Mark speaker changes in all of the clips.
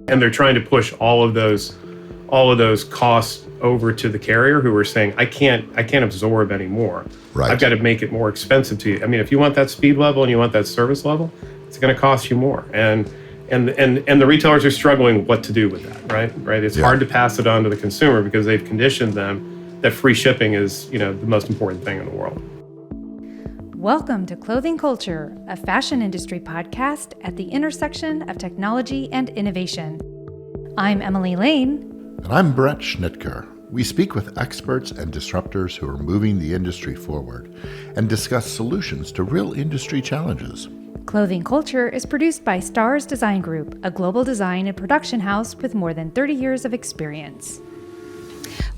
Speaker 1: And they're trying to push all of those costs over to the carrier, who are saying, I can't absorb anymore.
Speaker 2: Right.
Speaker 1: I've got to make it more expensive to you. I mean, if you want that speed level and you want that service level, it's going to cost you more. And the retailers are struggling what to do with that, right? It's hard to pass it on to the consumer because they've conditioned them that free shipping is, the most important thing in the world.
Speaker 3: Welcome to Clothing Culture, a fashion industry podcast at the intersection of technology and innovation. I'm Emily Lane.
Speaker 2: And I'm Bret Schnitker. We speak with experts and disruptors who are moving the industry forward and discuss solutions to real industry challenges.
Speaker 3: Clothing Culture is produced by Stars Design Group, a global design and production house with more than 30 years of experience.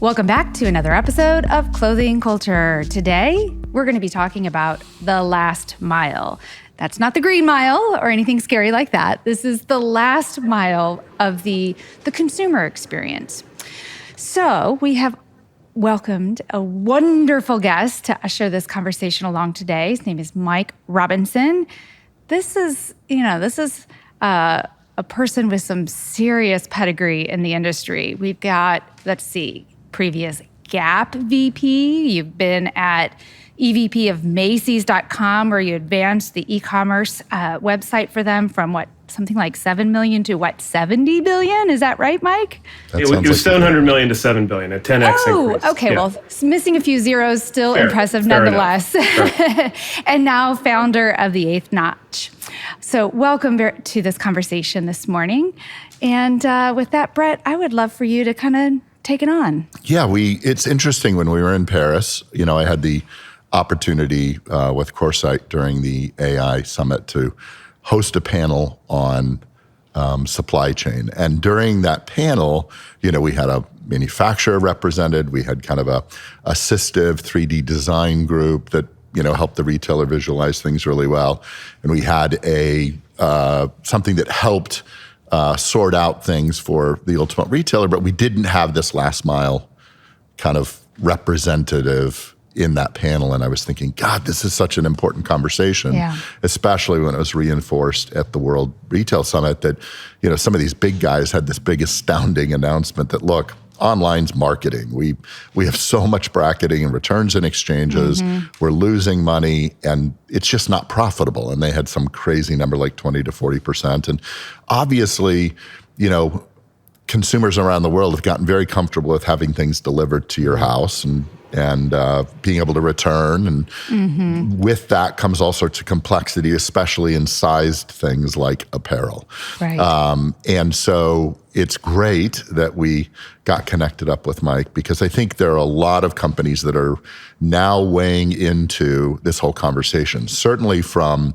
Speaker 3: Welcome back to another episode of Clothing Culture. Today, we're going to be talking about the last mile. That's not the green mile or anything scary like that. This is the last mile of the consumer experience. So we have welcomed a wonderful guest to usher this conversation along today. His name is Mike Robinson. This is a person with some serious pedigree in the industry. We've got, previous Gap VP. You've been at EVP of Macy's.com, where you advanced the e-commerce website for them from something like 7 million to 70 billion? Is that right, Mike?
Speaker 1: It was 700 million to 7 billion, a 10x increase.
Speaker 3: Okay. Yeah. Well, missing a few zeros, still
Speaker 1: Fair,
Speaker 3: impressive nonetheless. And now founder of The Eighth Notch. So welcome to this conversation this morning. And with that, Bret, I would love for you to kind of take it on.
Speaker 2: Yeah, it's interesting. When we were in Paris, I had the opportunity with Coresight during the AI Summit to host a panel on supply chain. And during that panel, we had a manufacturer represented. We had kind of a assistive 3D design group that, helped the retailer visualize things really well. And we had something that helped sort out things for the ultimate retailer, but we didn't have this last mile kind of representative in that panel. And I was thinking, God, this is such an important conversation, especially when it was reinforced at the World Retail Summit that, some of these big guys had this big astounding announcement that, look, online's marketing. We have so much bracketing and returns and exchanges. Mm-hmm. We're losing money and it's just not profitable. And they had some crazy number like 20 to 40%. And obviously, consumers around the world have gotten very comfortable with having things delivered to your house and being able to return. And with that comes all sorts of complexity, especially in sized things like apparel.
Speaker 3: Right.
Speaker 2: And so it's great that we got connected up with Mike, because I think there are a lot of companies that are now weighing into this whole conversation, certainly from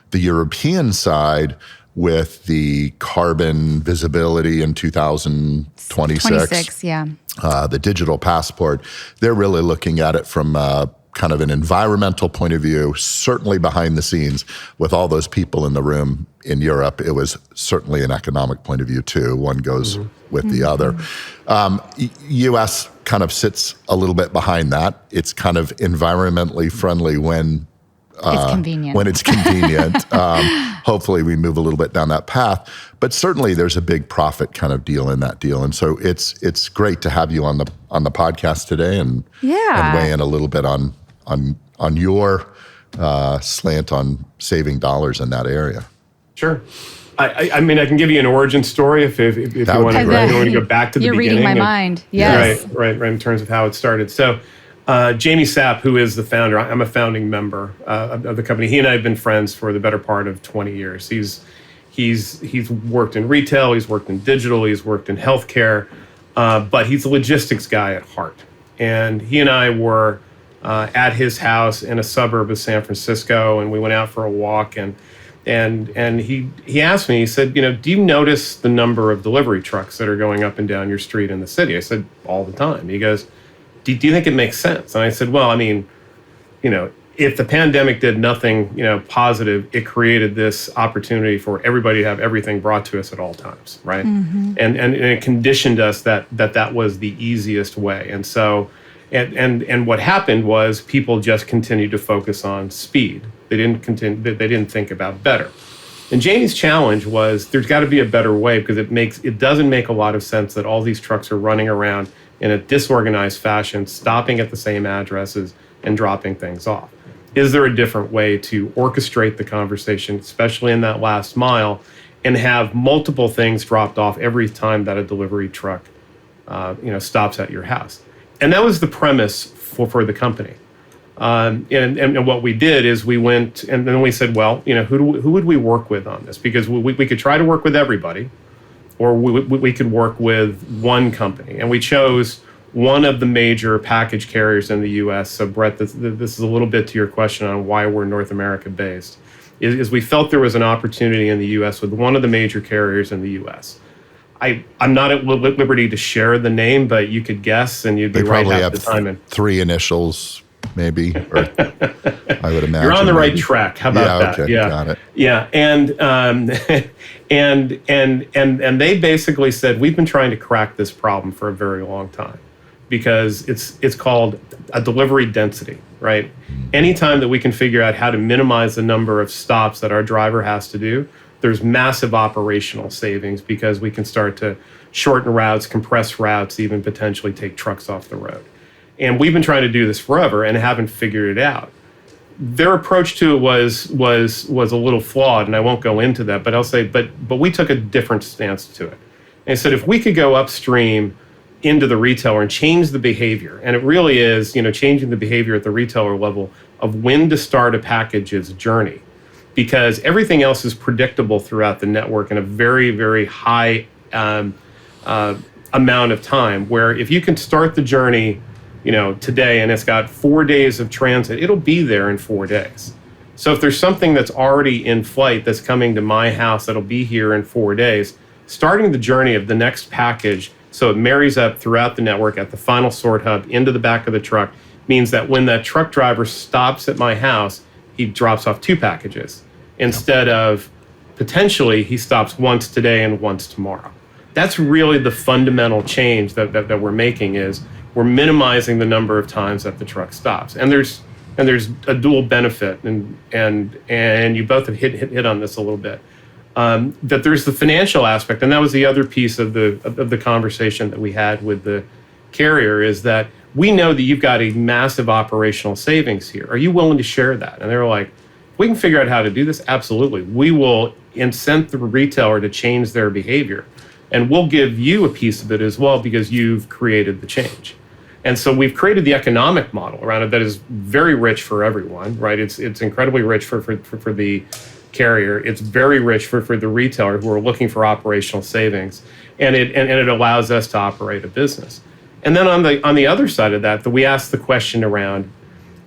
Speaker 2: the European side, with the carbon visibility in 2026. The digital passport. They're really looking at it from kind of an environmental point of view, certainly behind the scenes. With all those people in the room in Europe, it was certainly an economic point of view too. One goes with the other. U.S. kind of sits a little bit behind that. It's kind of environmentally friendly when
Speaker 3: it's convenient.
Speaker 2: When it's convenient. Hopefully we move a little bit down that path. But certainly there's a big profit kind of deal in that deal. And so it's great to have you on the podcast today and weigh in a little bit on your slant on saving dollars in that area.
Speaker 1: Sure. I mean, I can give you an origin story if you want to go back to the beginning.
Speaker 3: You're reading my mind. Yes.
Speaker 1: Right, in terms of how it started. So Jamie Sapp, who is the founder, I'm a founding member of the company. He and I have been friends for the better part of 20 years. He's worked in retail, he's worked in digital, he's worked in healthcare, but he's a logistics guy at heart. And he and I were at his house in a suburb of San Francisco, and we went out for a walk. And he asked me, he said, do you notice the number of delivery trucks that are going up and down your street in the city? I said, all the time. He goes, do you think it makes sense? And I said, well, I mean, if the pandemic did nothing, positive, it created this opportunity for everybody to have everything brought to us at all times, right? Mm-hmm. And it conditioned us that was the easiest way. And so, and what happened was people just continued to focus on speed. They didn't think about better. And Jamie's challenge was there's got to be a better way, because it doesn't make a lot of sense that all these trucks are running around in a disorganized fashion, stopping at the same addresses and dropping things off. Is there a different way to orchestrate the conversation, especially in that last mile, and have multiple things dropped off every time that a delivery truck stops at your house? And that was the premise for the company. And what we did is we went and then we said, well, who would we work with on this? Because we could try to work with everybody, or we could work with one company. And we chose one of the major package carriers in the U.S. So, Bret, this is a little bit to your question on why we're North America based, is we felt there was an opportunity in the U.S. with one of the major carriers in the U.S. I'm not at liberty to share the name, but you could guess, and you'd be right half the time.
Speaker 2: And three initials, maybe, or I would imagine.
Speaker 1: You're on the right track. How about that?
Speaker 2: Okay, got it.
Speaker 1: Yeah, and they basically said, we've been trying to crack this problem for a very long time, because it's called a delivery density, right? Anytime that we can figure out how to minimize the number of stops that our driver has to do, there's massive operational savings, because we can start to shorten routes, compress routes, even potentially take trucks off the road. And we've been trying to do this forever and haven't figured it out. Their approach to it was a little flawed, and I won't go into that, but I'll say, but we took a different stance to it. And said, if we could go upstream into the retailer and change the behavior, and it really is, changing the behavior at the retailer level of when to start a package's journey, because everything else is predictable throughout the network in a very, very high amount of time, where if you can start the journey today, and it's got 4 days of transit, it'll be there in 4 days. So if there's something that's already in flight that's coming to my house that'll be here in 4 days, starting the journey of the next package so it marries up throughout the network at the final sort hub into the back of the truck means that when that truck driver stops at my house, he drops off 2 packages instead of potentially he stops once today and once tomorrow. That's really the fundamental change that we're making, is we're minimizing the number of times that the truck stops. And there's a dual benefit, and you both have hit on this a little bit. That there's the financial aspect, and that was the other piece of the conversation that we had with the carrier, is that we know that you've got a massive operational savings here. Are you willing to share that? And they were like, we can figure out how to do this. Absolutely. We will incent the retailer to change their behavior, and we'll give you a piece of it as well, because you've created the change. And so we've created the economic model around it that is very rich for everyone, right? It's incredibly rich for the carrier. It's very rich for the retailer who are looking for operational savings, and it allows us to operate a business. And then on the other side of that we ask the question around,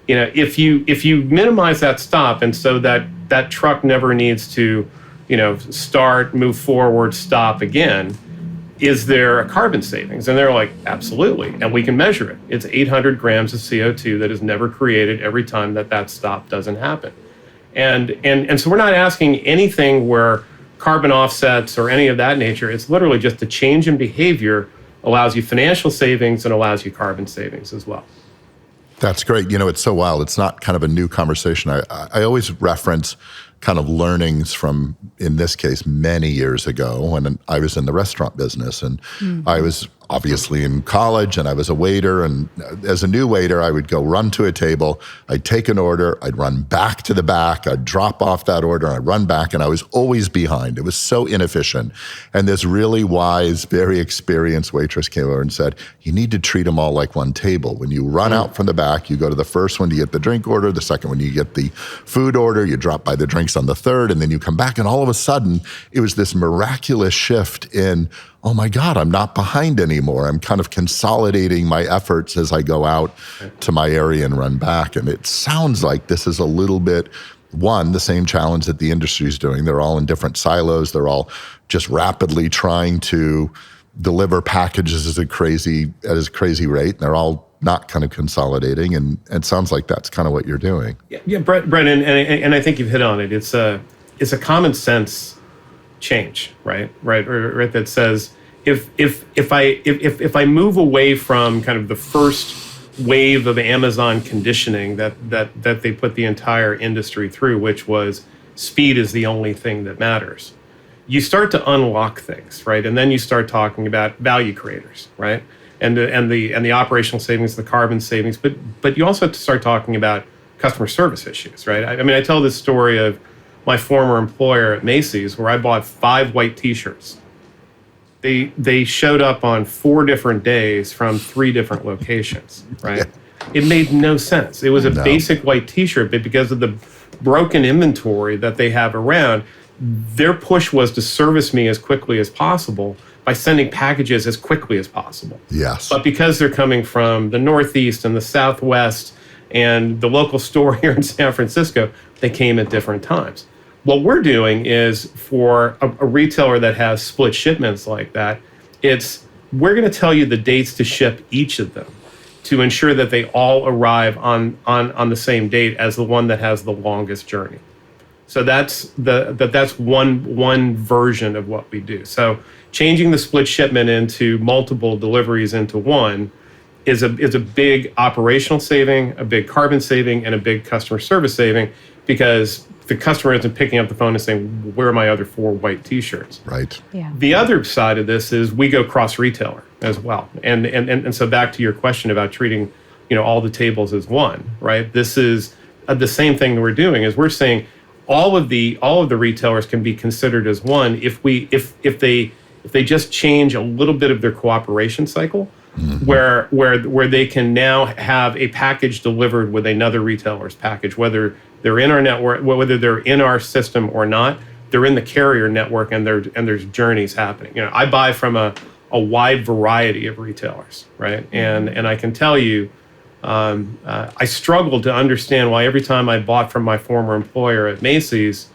Speaker 1: if you minimize that stop, and so that truck never needs to, start, move forward, stop again, is there a carbon savings? And they're like, absolutely, and we can measure it. It's 800 grams of CO2 that is never created every time that stop doesn't happen. And so we're not asking anything where carbon offsets or any of that nature. It's literally just a change in behavior allows you financial savings and allows you carbon savings as well.
Speaker 2: That's great. It's so wild. It's not kind of a new conversation. I always reference kind of learnings from, in this case, many years ago when I was in the restaurant business. And I was obviously in college, and I was a waiter. And as a new waiter, I would go run to a table, I'd take an order, I'd run back to the back, I'd drop off that order, I'd run back, and I was always behind. It was so inefficient. And this really wise, very experienced waitress came over and said, you need to treat them all like one table. When you run out from the back, you go to the first one to get the drink order, the second one you get the food order, you drop by the drinks on the third, and then you come back, and all of a sudden, it was this miraculous shift in, oh my God, I'm not behind anymore. I'm kind of consolidating my efforts as I go out to my area and run back. And it sounds like this is a little bit, the same challenge that the industry is doing. They're all in different silos. They're all just rapidly trying to deliver packages at a crazy rate. And they're all not kind of consolidating. And it sounds like that's kind of what you're doing.
Speaker 1: Yeah, Bret, and I think you've hit on it. It's a common sense change, right? That says if I move away from kind of the first wave of Amazon conditioning that they put the entire industry through, which was speed is the only thing that matters. You start to unlock things, right? And then you start talking about value creators, right? And the operational savings, the carbon savings, but you also have to start talking about customer service issues, right? I mean, I tell this story of my former employer at Macy's where I bought 5 white T-shirts. They showed up on 4 different days from 3 different locations, right? Yeah. It made no sense. It was a basic white T-shirt, but because of the broken inventory that they have around, their push was to service me as quickly as possible by sending packages as quickly as possible.
Speaker 2: Yes.
Speaker 1: But because they're coming from the Northeast and the Southwest and the local store here in San Francisco, they came at different times. What we're doing is for a retailer that has split shipments like that, we're going to tell you the dates to ship each of them to ensure that they all arrive on the same date as the one that has the longest journey. So that's one version of what we do. So changing the split shipment into multiple deliveries into one is a big operational saving, a big carbon saving, and a big customer service saving, because the customer isn't picking up the phone and saying, where are my other 4 white T-shirts?
Speaker 2: Right.
Speaker 3: Yeah.
Speaker 1: The other side of this is we go cross-retailer as well. And so back to your question about treating, all the tables as one, right? This is the same thing that we're doing is we're saying all of the retailers can be considered as one if they just change a little bit of their cooperation cycle, mm-hmm. where they can now have a package delivered with another retailer's package, whether they're in our network, whether they're in our system or not, they're in the carrier network, and there's journeys happening. I buy from a wide variety of retailers, right? And I can tell you, I struggled to understand why every time I bought from my former employer at Macy's,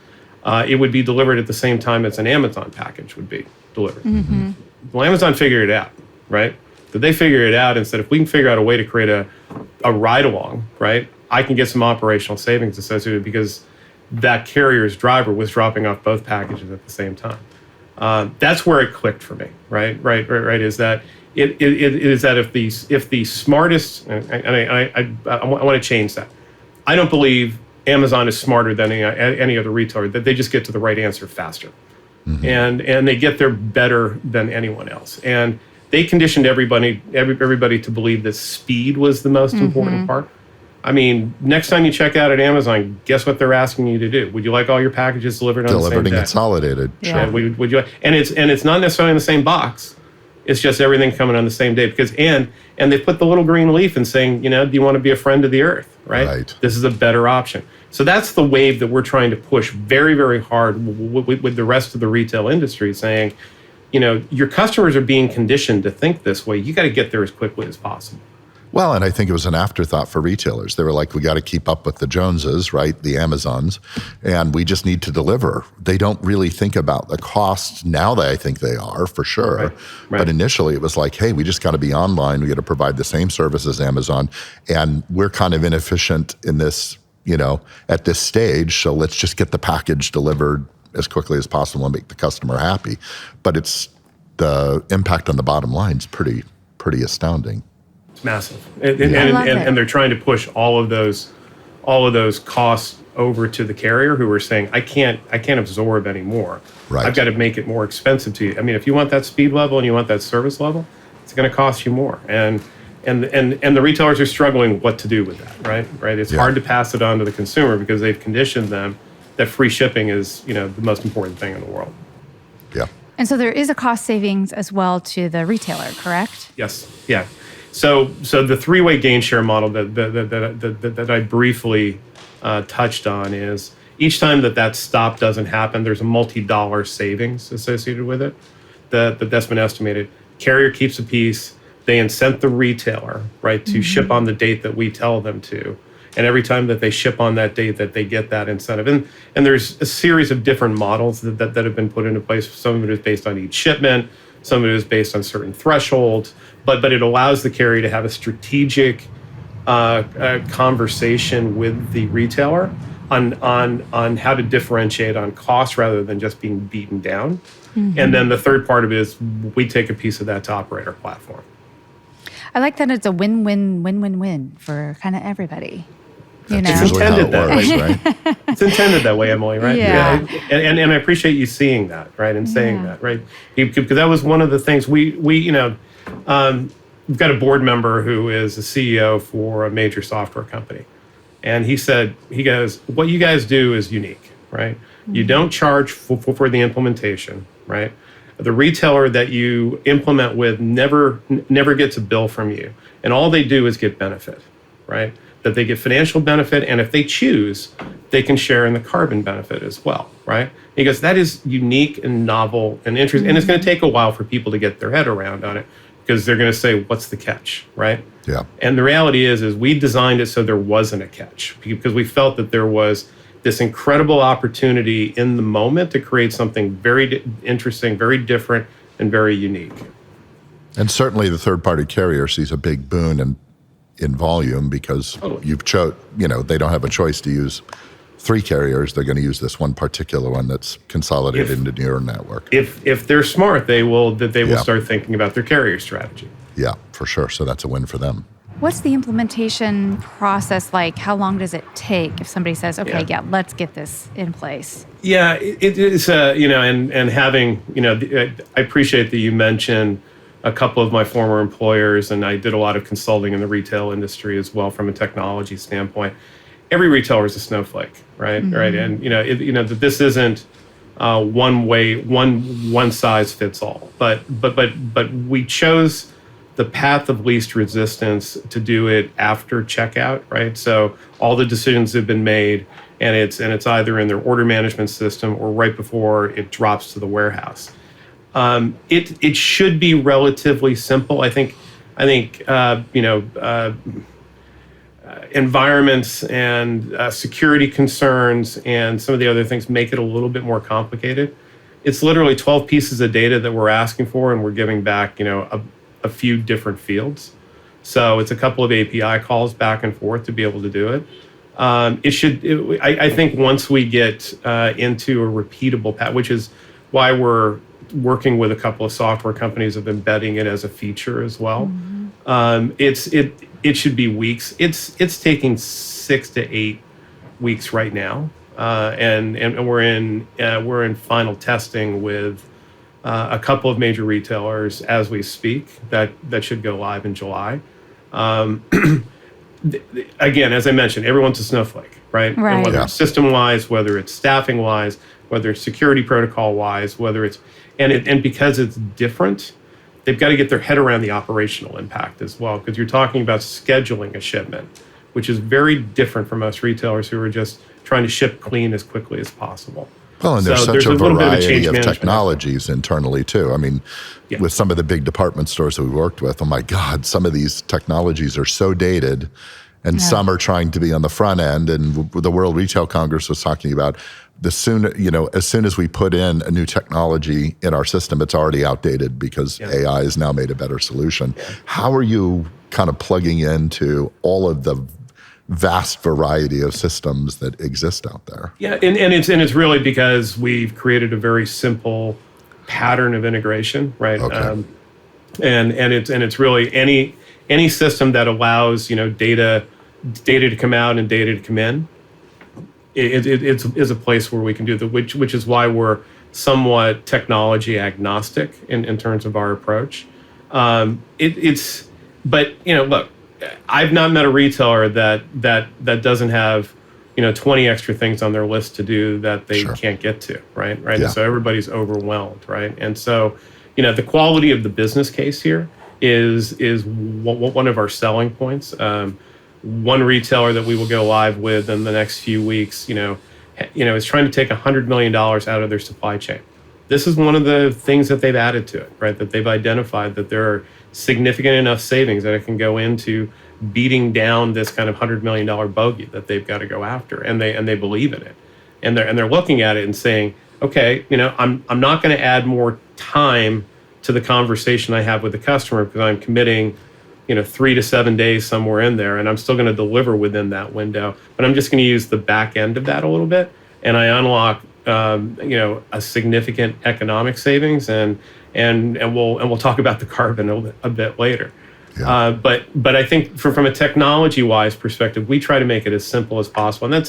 Speaker 1: it would be delivered at the same time as an Amazon package would be delivered. Mm-hmm. Well, Amazon figured it out, right? Did they figure it out and said, if we can figure out a way to create a ride-along, right, I can get some operational savings associated because that carrier's driver was dropping off both packages at the same time. That's where it clicked for me, right? Is that it is that if the smartest, and I want to change that. I don't believe Amazon is smarter than any other retailer. That they just get to the right answer faster, mm-hmm. and they get there better than anyone else. And they conditioned everybody to believe that speed was the most mm-hmm. important part. I mean, next time you check out at Amazon, guess what they're asking you to do? Would you like all your packages delivered on the same day? Delivered and consolidated.
Speaker 3: Yeah.
Speaker 1: Sure. Would you? And it's not necessarily in the same box. It's just everything coming on the same day because and they put the little green leaf and saying, do you want to be a friend of the earth, right? This is a better option. So that's the wave that we're trying to push very, very hard with the rest of the retail industry, saying, your customers are being conditioned to think this way. You got to get there as quickly as possible.
Speaker 2: Well, and I think it was an afterthought for retailers. They were like, we got to keep up with the Joneses, right? The Amazons, and we just need to deliver. They don't really think about the cost now that I think they are, for sure. Right. But initially it was like, hey, we just got to be online. We got to provide the same service as Amazon. And we're kind of inefficient in this, at this stage. So let's just get the package delivered as quickly as possible and make the customer happy. But it's the impact on the bottom line is pretty astounding.
Speaker 1: It's massive, and they're trying to push all of those costs over to the carrier, who are saying, I can't absorb anymore.
Speaker 2: Right.
Speaker 1: I've got to make it more expensive to you. I mean, if you want that speed level and you want that service level, it's going to cost you more. And the retailers are struggling what to do with that. Right. It's hard to pass it on to the consumer because they've conditioned them that free shipping is the most important thing in the world.
Speaker 2: Yeah.
Speaker 3: And so there is a cost savings as well to the retailer, correct?
Speaker 1: Yes. Yeah. So the three-way gain share model that I briefly touched on is each time that stop doesn't happen, there's a multi-dollar savings associated with it that's been estimated. Carrier keeps a piece. They incent the retailer, right, to mm-hmm. ship on the date that we tell them to. And every time that they ship on that date, that they get that incentive. And there's a series of different models that have been put into place. Some of it is based on each shipment. Some of it is based on certain thresholds. But it allows the carrier to have a strategic conversation with the retailer on how to differentiate on cost rather than just being beaten down. Mm-hmm. And then the third part of it is we take a piece of that to operate our platform.
Speaker 3: I like that it's a win-win for kind of everybody. You
Speaker 2: That's
Speaker 3: know?
Speaker 2: usually how it
Speaker 1: Intended that
Speaker 2: works,
Speaker 1: way.
Speaker 2: right?
Speaker 1: It's intended that way, Emily, right?
Speaker 3: Yeah.
Speaker 1: And I appreciate you seeing that, right, and saying
Speaker 3: Yeah.
Speaker 1: that, right? Because that was one of the things we've got a board member who is a CEO for a major software company. And he goes, what you guys do is unique, right? You don't charge for the implementation, right? The retailer that you implement with never gets a bill from you. And all they do is get benefit, right? That they get financial benefit. And if they choose, they can share in the carbon benefit as well, right? He goes, that is unique and novel and interesting. And it's going to take a while for people to get their head around on it because they're going to say, what's the catch, right?
Speaker 2: Yeah.
Speaker 1: And the reality is we designed it so there wasn't a catch because we felt that there was this incredible opportunity in the moment to create something very interesting, very different, and very unique.
Speaker 2: And certainly the third-party carrier sees a big boon in volume because
Speaker 1: Totally.
Speaker 2: they don't have a choice to use 3 carriers. They're going to use this one particular one that's consolidated into your network.
Speaker 1: If they're smart, they will
Speaker 2: Yeah.
Speaker 1: start thinking about their carrier strategy.
Speaker 2: Yeah, for sure. So that's a win for them.
Speaker 3: What's the implementation process like? How long does it take if somebody says, okay, yeah, let's get this in place?
Speaker 1: Yeah, it is, and having, I appreciate that you mentioned a couple of my former employers, and I did a lot of consulting in the retail industry as well from a technology standpoint. Every retailer is a snowflake, right? Mm-hmm. Right, and that this isn't one size fits all. But we chose the path of least resistance to do it after checkout, right? So all the decisions have been made, and it's either in their order management system or right before it drops to the warehouse. It should be relatively simple. I think environments and security concerns and some of the other things make it a little bit more complicated. It's literally 12 pieces of data that we're asking for, and we're giving back, a few different fields. So it's a couple of API calls back and forth to be able to do it. I think once we get into a repeatable path, which is why we're working with a couple of software companies of embedding it as a feature as well. Mm-hmm. It should be weeks. It's taking 6 to 8 weeks right now, and we're in final testing with a couple of major retailers as we speak. That should go live in July. Again, as I mentioned, everyone's a snowflake, right? And whether it's system-wise, whether it's staffing-wise, whether it's security protocol-wise, whether it's and because it's different, they've got to get their head around the operational impact as well, because you're talking about scheduling a shipment, which is very different from most retailers who are just trying to ship clean as quickly as possible.
Speaker 2: Well, and there's such a variety of technologies internally, too. I mean, with some of the big department stores that we worked with, oh my God, some of these technologies are so dated, and some are trying to be on the front end. And the World Retail Congress was talking about as soon as we put in a new technology in our system, it's already outdated because AI has now made a better solution. Yeah. How are you kind of plugging into all of the vast variety of systems that exist out there? Yeah,
Speaker 1: and it's really because we've created a very simple pattern of integration, right? Okay. And it's really any system that allows data to come out and data to come in. It's a place where we can do that, which is why we're somewhat technology agnostic in terms of our approach. But look, I've not met a retailer that doesn't have 20 extra things on their list to do that they can't get to, right? Yeah. And so everybody's overwhelmed, right? And so the quality of the business case here is one of our selling points. One retailer that we will go live with in the next few weeks, is trying to take $100 million out of their supply chain. This is one of the things that they've added to it, right? That they've identified that there are significant enough savings that it can go into beating down this kind of $100 million bogey that they've got to go after, and they believe in it, and they're looking at it and saying, okay, I'm not going to add more time to the conversation I have with the customer because I'm committing 3 to 7 days somewhere in there, and I'm still going to deliver within that window. But I'm just going to use the back end of that a little bit, and I unlock, a significant economic savings, and we'll talk about the carbon a bit later. But I think from a technology-wise perspective, we try to make it as simple as possible, and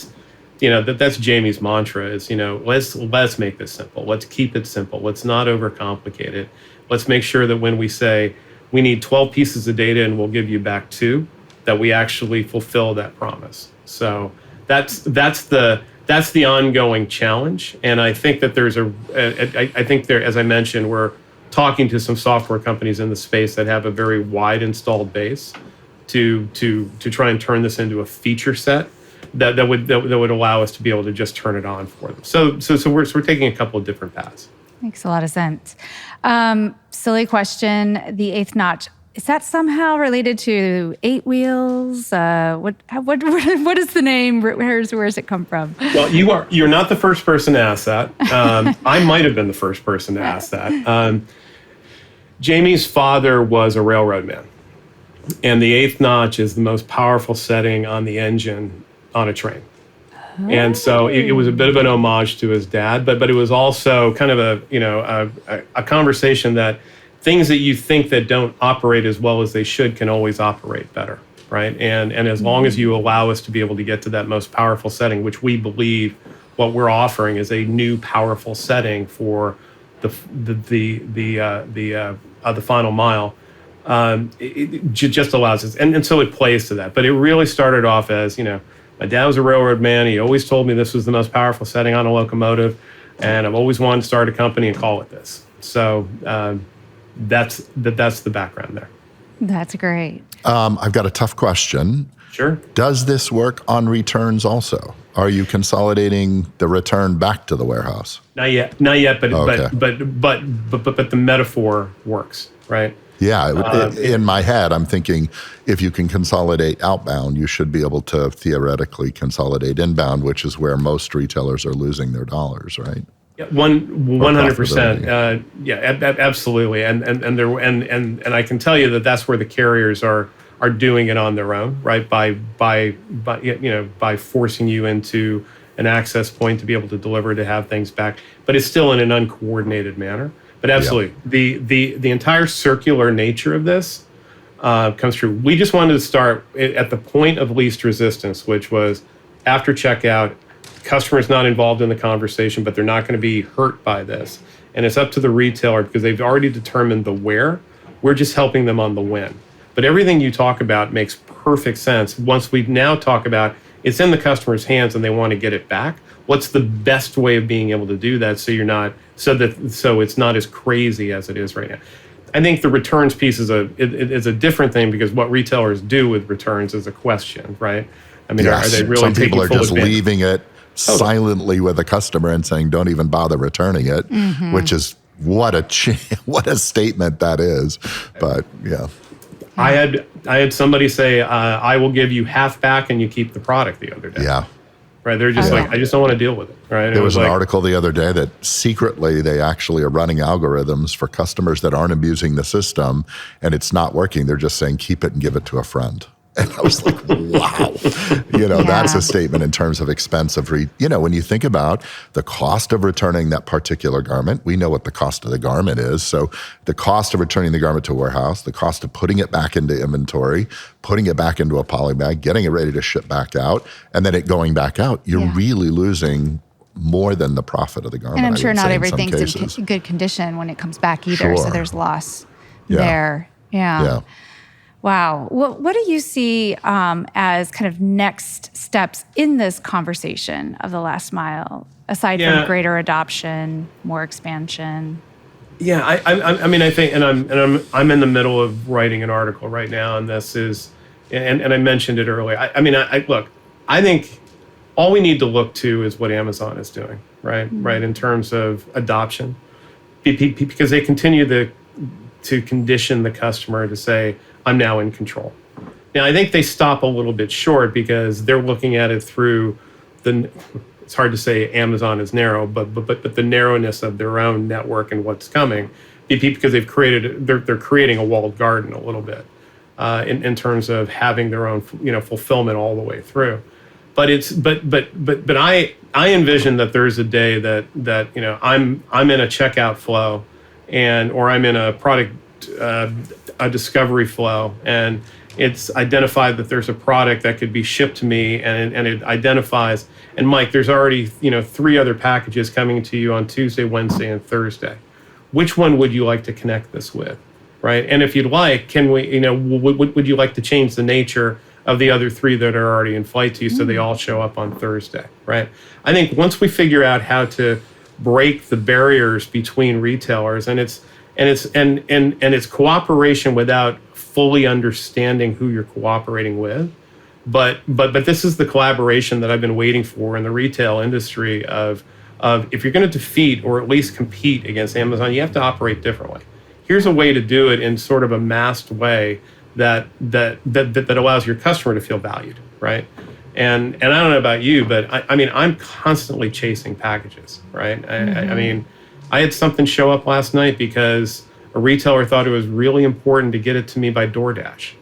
Speaker 1: that's Jamie's mantra is, let's make this simple. Let's keep it simple. Let's not overcomplicate it. Let's make sure that when we say we need 12 pieces of data and we'll give you back 2, that we actually fulfill that promise. So that's the ongoing challenge. And I think that as I mentioned, we're talking to some software companies in the space that have a very wide installed base to try and turn this into a feature set that would allow us to be able to just turn it on for them. So we're taking a couple of different paths.
Speaker 3: Makes a lot of sense. Silly question: the 8th notch, is that somehow related to 8 wheels? What is the name? Where does it come from?
Speaker 1: Well, you're not the first person to ask that. I might have been the first person to ask that. Jamie's father was a railroad man, and the 8th notch is the most powerful setting on the engine on a train. And so it was a bit of an homage to his dad, but it was also kind of a conversation that things that you think that don't operate as well as they should can always operate better, right? And as long as you allow us to be able to get to that most powerful setting, which we believe what we're offering is a new powerful setting for the final mile, it just allows us, and so it plays to that. But it really started off as, my dad was a railroad man. He always told me this was the most powerful setting on a locomotive, and I've always wanted to start a company and call it this. So that's the background there.
Speaker 3: That's great.
Speaker 2: I've got a tough question.
Speaker 1: Sure.
Speaker 2: Does this work on returns also? Are you consolidating the return back to the warehouse?
Speaker 1: Not yet, but
Speaker 2: Okay.
Speaker 1: but the metaphor works, right?
Speaker 2: Yeah, in my head, I'm thinking if you can consolidate outbound, you should be able to theoretically consolidate inbound, which is where most retailers are losing their dollars, right?
Speaker 1: Yeah, 100%. Absolutely. And I can tell you that that's where the carriers are doing it on their own, right? By forcing you into an access point to be able to deliver, to have things back, but it's still in an uncoordinated manner. But absolutely, the entire circular nature of this comes through. We just wanted to start at the point of least resistance, which was after checkout. Customer's not involved in the conversation, but they're not going to be hurt by this. And it's up to the retailer because they've already determined the where. We're just helping them on the when. But everything you talk about makes perfect sense. Once we now talk about it's in the customer's hands and they want to get it back, what's the best way of being able to do that so it's not as crazy as it is right now? I think the returns piece is a different thing, because what retailers do with returns is a question, right? I mean,
Speaker 2: yes.
Speaker 1: Are they really
Speaker 2: Some people are just
Speaker 1: advantage?
Speaker 2: leaving it silently with a customer and saying, don't even bother returning it, which is what a statement that is. But yeah.
Speaker 1: I had somebody say, I will give you half back and you keep the product the other day.
Speaker 2: Yeah.
Speaker 1: Right. They're just I just don't want to deal with it. Right.
Speaker 2: There was an article the other day that secretly they actually are running algorithms for customers that aren't abusing the system, and it's not working. They're just saying, keep it and give it to a friend. And I was like, wow, that's a statement in terms of expense of, when you think about the cost of returning that particular garment, we know what the cost of the garment is. So the cost of returning the garment to a warehouse, the cost of putting it back into inventory, putting it back into a poly bag, getting it ready to ship back out, and then it going back out, you're really losing more than the profit of the garment.
Speaker 3: And I'm sure not everything's
Speaker 2: in
Speaker 3: in good condition when it comes back either.
Speaker 2: Sure.
Speaker 3: So there's loss there. Yeah. Wow. What do you see as kind of next steps in this conversation of the last mile, aside from greater adoption, more expansion? Yeah,
Speaker 1: I mean, I think, and I'm in the middle of writing an article right now, and this is, and I mentioned it earlier. I think all we need to look to is what Amazon is doing, right? Mm-hmm. Right, in terms of adoption, because they continue to condition the customer to say, I'm now in control. Now, I think they stop a little bit short because they're looking at it through it's hard to say Amazon is narrow, but the narrowness of their own network and what's coming, because they're creating a walled garden a little bit in terms of having their own fulfillment all the way through. But I envision that there's a day that I'm in a checkout flow or I'm in a product a discovery flow, and it's identified that there's a product that could be shipped to me, and it identifies, and Mike, there's already 3 other packages coming to you on Tuesday, Wednesday, and Thursday. Which one would you like to connect this with, right? And if you'd like, can we, would you like to change the nature of the other 3 that are already in flight to you so they all show up on Thursday, right? I think once we figure out how to break the barriers between retailers, and it's cooperation without fully understanding who you're cooperating with, but this is the collaboration that I've been waiting for in the retail industry of if you're going to defeat or at least compete against Amazon, you have to operate differently. Here's a way to do it in sort of a masked way that allows your customer to feel valued, right? And I don't know about you, but I mean, I'm constantly chasing packages, right? I mean, I had something show up last night because a retailer thought it was really important to get it to me by DoorDash,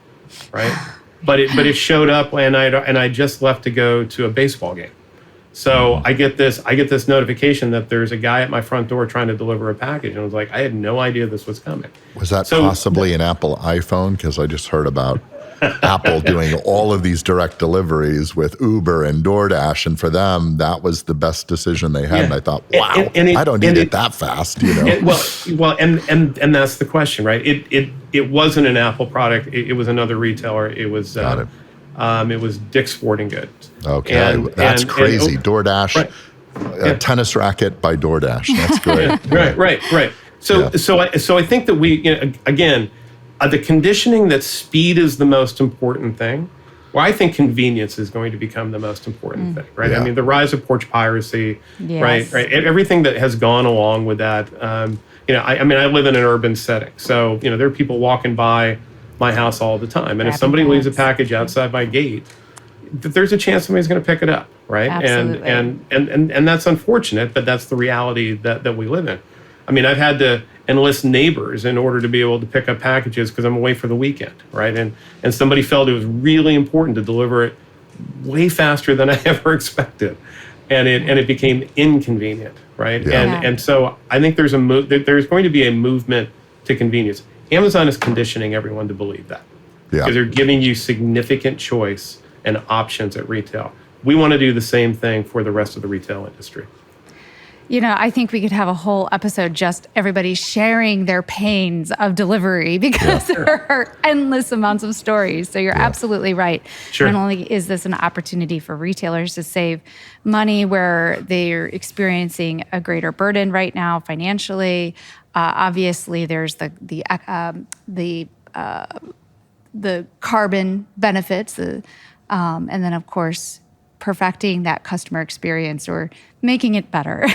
Speaker 1: right? But it showed up, and I just left to go to a baseball game. So I get this notification that there's a guy at my front door trying to deliver a package, and I was like, I had no idea this was coming.
Speaker 2: Was that possibly an Apple iPhone? Because I just heard about Apple doing all of these direct deliveries with Uber and DoorDash, and for them, that was the best decision they had. Yeah. And I thought, wow, I don't need it that fast,
Speaker 1: Well, and that's the question, right? It wasn't an Apple product. It was another retailer. It was it was Dick's Sporting Goods.
Speaker 2: Okay, that's crazy. DoorDash,
Speaker 1: right.
Speaker 2: Tennis racket by DoorDash. That's great.
Speaker 1: Right. So I think that we again. The conditioning that speed is the most important thing, well, I think convenience is going to become the most important thing, right? Yeah. I mean, the rise of porch piracy, right? Everything that has gone along with that. I live in an urban setting, so there are people walking by my house all the time, and if somebody leaves a package outside my gate, there's a chance somebody's going to pick it up, right?
Speaker 3: Absolutely.
Speaker 1: And that's unfortunate, but that's the reality that we live in. I mean, I've had to enlist neighbors in order to be able to pick up packages because I'm away for the weekend, right? And somebody felt it was really important to deliver it way faster than I ever expected, and it became inconvenient, right?
Speaker 2: Yeah.
Speaker 1: And so I think there's going to be a movement to convenience. Amazon is conditioning everyone to believe that because they're giving you significant choice and options at retail. We want to do the same thing for the rest of the retail industry.
Speaker 3: I think we could have a whole episode just everybody sharing their pains of delivery because there are endless amounts of stories. So you're absolutely right.
Speaker 1: Sure.
Speaker 3: Not only is this an opportunity for retailers to save money where they're experiencing a greater burden right now financially, obviously there's the carbon benefits, and then of course perfecting that customer experience or making it better.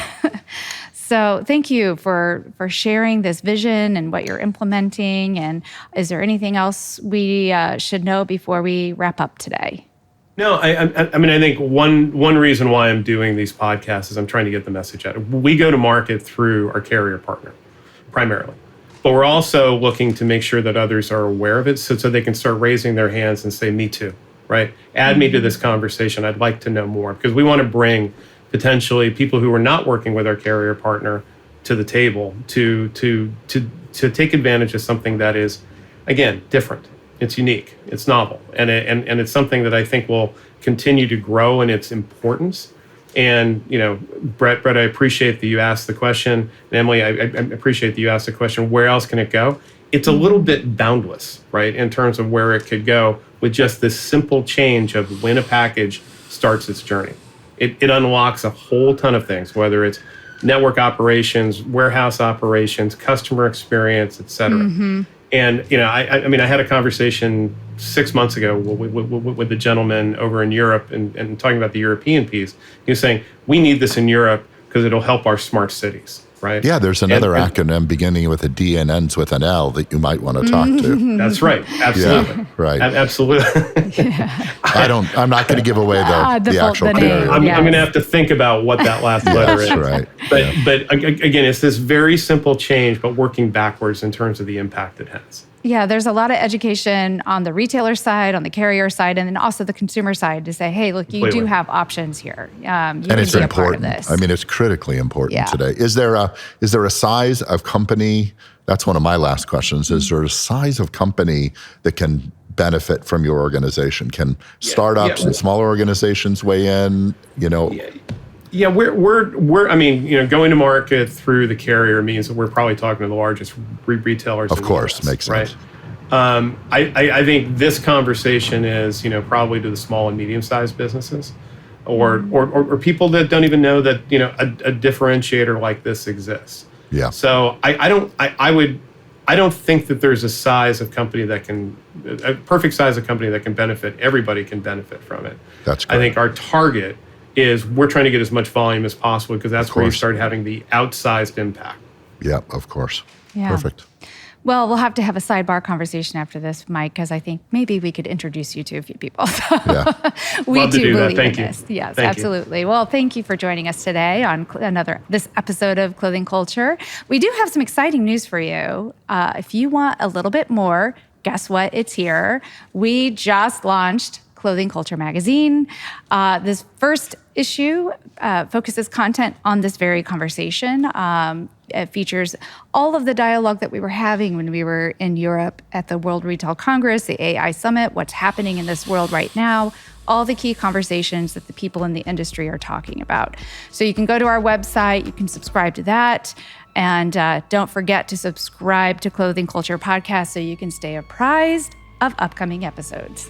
Speaker 3: So thank you for sharing this vision and what you're implementing. And is there anything else we should know before we wrap up today?
Speaker 1: No, I mean, I think one reason why I'm doing these podcasts is I'm trying to get the message out. We go to market through our carrier partner, primarily. But we're also looking to make sure that others are aware of it so they can start raising their hands and say, me too. Right? Add me to this conversation. I'd like to know more because we want to bring potentially people who are not working with our carrier partner to the table to take advantage of something that is, again, different. It's unique. It's novel, and it's something that I think will continue to grow in its importance. And Bret, I appreciate that you asked the question. And Emily, I appreciate that you asked the question. Where else can it go? It's a little bit boundless, right, in terms of where it could go with just this simple change of when a package starts its journey. It unlocks a whole ton of things, whether it's network operations, warehouse operations, customer experience, et cetera. Mm-hmm. And, I had a conversation 6 months ago with the gentleman over in Europe and talking about the European piece. He was saying, we need this in Europe because it'll help our smart cities. Right. Yeah,
Speaker 2: there's another acronym beginning with a D and ends with an L that you might want to talk to.
Speaker 1: That's right. Absolutely.
Speaker 2: Yeah, right.
Speaker 1: Absolutely.
Speaker 2: I'm not going to give away the actual carrier.
Speaker 1: I'm going to have to think about what that last letter is.
Speaker 2: Right.
Speaker 1: But again, it's this very simple change, but working backwards in terms of the impact it has.
Speaker 3: Yeah, there's a lot of education on the retailer side, on the carrier side, and then also the consumer side to say, hey, look, you do have options here. You
Speaker 2: and
Speaker 3: can
Speaker 2: it's
Speaker 3: be
Speaker 2: important.
Speaker 3: A part of this.
Speaker 2: I mean, it's critically important
Speaker 3: Yeah.
Speaker 2: today. Is there a size of company? That's one of my last questions. Is there a size of company that can benefit from your organization? Can startups and smaller organizations weigh in?
Speaker 1: Yeah, we're. I mean, going to market through the carrier means that we're probably talking to the largest retailers.
Speaker 2: Of course,
Speaker 1: in the US,
Speaker 2: makes sense.
Speaker 1: Right? I think this conversation is, probably to the small and medium-sized businesses, or people that don't even know that a differentiator like this exists.
Speaker 2: Yeah.
Speaker 1: So I don't think that there's a size of company that can, a perfect size of company that can benefit. Everybody can benefit from it.
Speaker 2: That's great.
Speaker 1: I think our target is we're trying to get as much volume as possible because that's where you start having the outsized impact.
Speaker 2: Yeah, of course.
Speaker 3: Yeah.
Speaker 2: Perfect.
Speaker 3: Well, we'll have to have a sidebar conversation after this, Mike, because I think maybe we could introduce you to a few people.
Speaker 2: Yeah.
Speaker 3: We
Speaker 1: Love to
Speaker 3: do
Speaker 1: do that.
Speaker 3: believe
Speaker 1: Thank
Speaker 3: in
Speaker 1: you.
Speaker 3: this. Yes,
Speaker 1: Thank you.
Speaker 3: absolutely. Well, thank you for joining us today on this episode of Clothing Culture. We do have some exciting news for you. If you want a little bit more, guess what? It's here. We just launched Clothing Culture magazine. This first issue focuses content on this very conversation. It features all of the dialogue that we were having when we were in Europe at the World Retail Congress, the AI Summit, what's happening in this world right now, all the key conversations that the people in the industry are talking about. So you can go to our website, you can subscribe to that, and don't forget to subscribe to Clothing Culture Podcast so you can stay apprised of upcoming episodes.